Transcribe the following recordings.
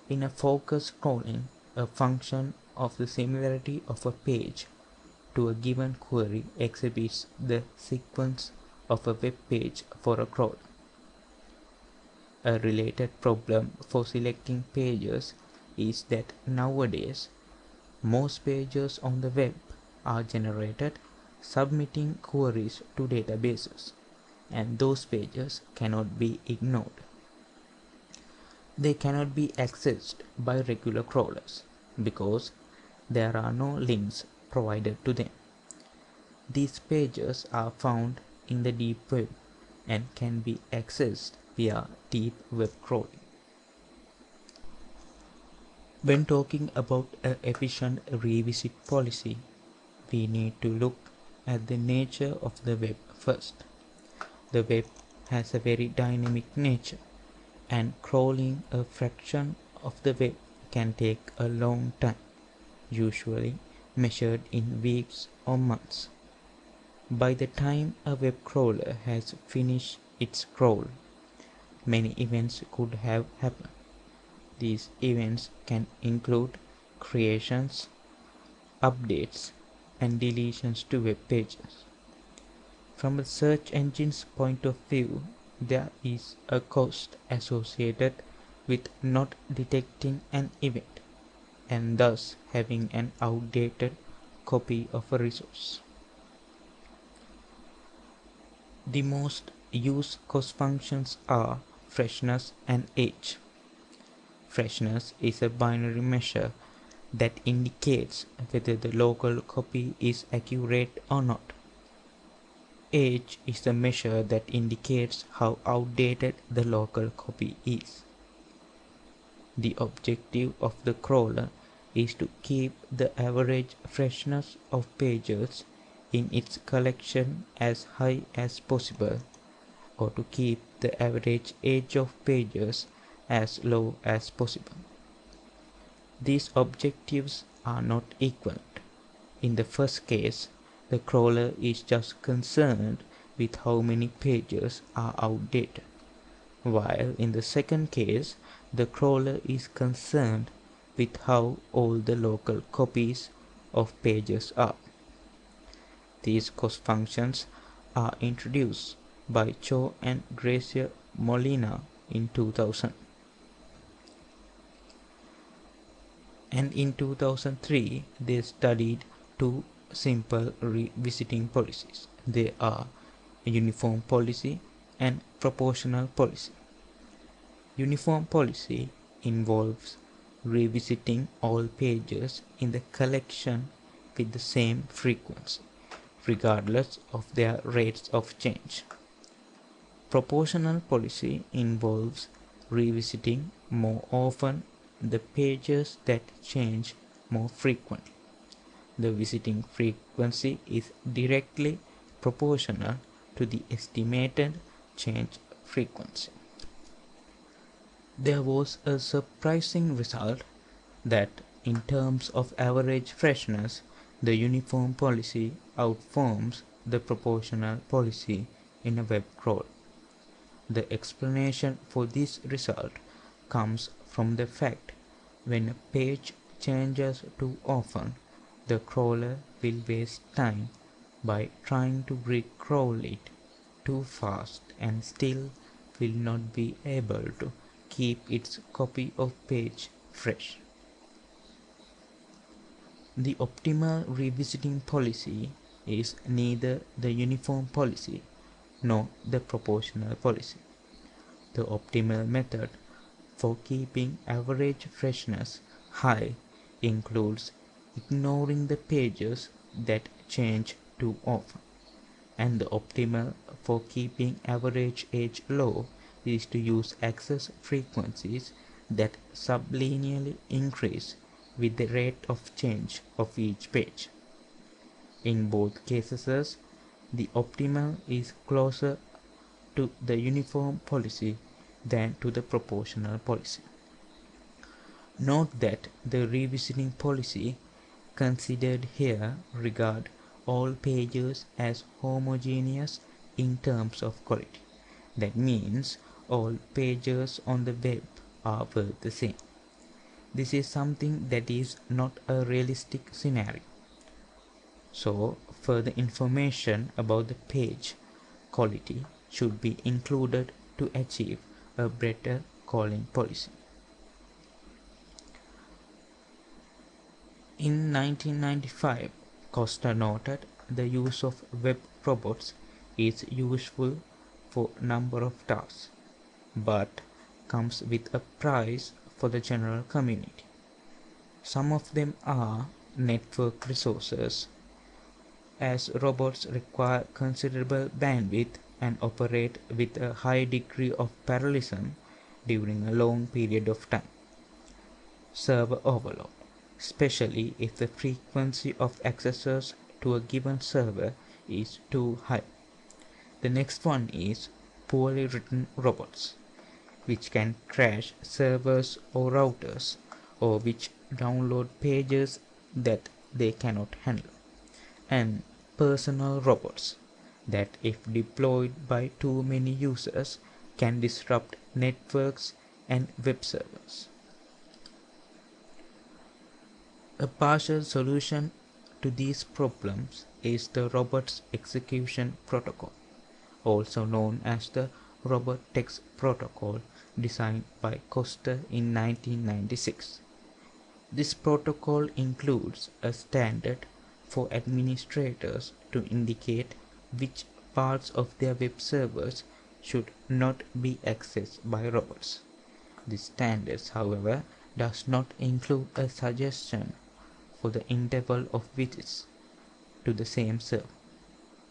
In a focus crawling, a function of the similarity of a page to a given query exhibits the sequence of a web page for a crawl. A related problem for selecting pages is that nowadays most pages on the web are generated submitting queries to databases, and those pages cannot be ignored. They cannot be accessed by regular crawlers because there are no links provided to them. These pages are found in the deep web and can be accessed via deep web crawling. When talking about an efficient revisit policy, we need to look at the nature of the web first. The web has a very dynamic nature, and crawling a fraction of the web can take a long time, usually measured in weeks or months. By the time a web crawler has finished its crawl, many events could have happened. These events can include creations, updates, and deletions to web pages. From a search engine's point of view, there is a cost associated with not detecting an event and thus having an outdated copy of a resource. The most used cost functions are freshness and age. Freshness is a binary measure that indicates whether the local copy is accurate or not. Age is a measure that indicates how outdated the local copy is. The objective of the crawler is to keep the average freshness of pages in its collection as high as possible, or to keep the average age of pages as low as possible. These objectives are not equivalent. In the first case, the crawler is just concerned with how many pages are outdated, while in the second case, the crawler is concerned with how old the local copies of pages are. These cost functions are introduced by Cho and Gracia Molina in 2000. And in 2003, they studied two simple revisiting policies. They are uniform policy and proportional policy. Uniform policy involves revisiting all pages in the collection with the same frequency, regardless of their rates of change. Proportional policy involves revisiting more often the pages that change more frequently. The visiting frequency is directly proportional to the estimated change frequency. There was a surprising result that in terms of average freshness, the uniform policy outperforms the proportional policy in a web crawl. The explanation for this result comes from the fact when a page changes too often, the crawler will waste time by trying to re-crawl it too fast and still will not be able to keep its copy of page fresh. The optimal revisiting policy is neither the uniform policy nor the proportional policy. The optimal method for keeping average freshness high includes ignoring the pages that change too often, and the optimal for keeping average age low is to use access frequencies that sublinearly increase with the rate of change of each page. In both cases, the optimal is closer to the uniform policy than to the proportional policy. Note that the revisiting policy considered here regard all pages as homogeneous in terms of quality. That means all pages on the web are worth the same. This is something that is not a realistic scenario. So, further information about the page quality should be included to achieve a better calling policy. In 1995, Costa noted the use of web robots is useful for a number of tasks, but comes with a price for the general community. Some of them are network resources, as robots require considerable bandwidth and operate with a high degree of parallelism during a long period of time. Server overload, especially if the frequency of accesses to a given server is too high. The next one is poorly written robots, which can crash servers or routers, or which download pages that they cannot handle. And personal robots, that if deployed by too many users can disrupt networks and web servers. A partial solution to these problems is the Robots Execution Protocol, also known as the Robot Text Protocol, designed by Costa in 1996. This protocol includes a standard for administrators to indicate which parts of their web servers should not be accessed by robots. This standard, however, does not include a suggestion for the interval of visits to the same server,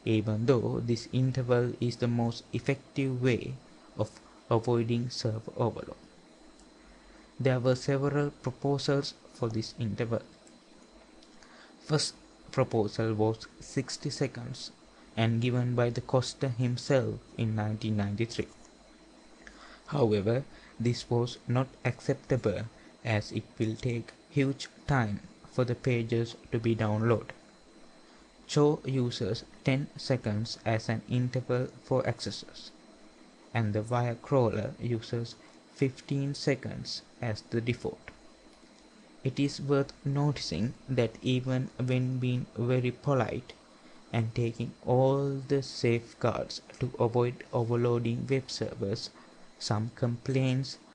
even though this interval is the most effective way of avoiding server overload. There were several proposals for this interval. First proposal was 60 seconds and given by the Costa himself in 1993. However, this was not acceptable as it will take huge time for the pages to be downloaded. Cho uses 10 seconds as an interval for accesses, and the wire crawler uses 15 seconds as the default. It is worth noticing that even when being very polite and taking all the safeguards to avoid overloading web servers, some complaints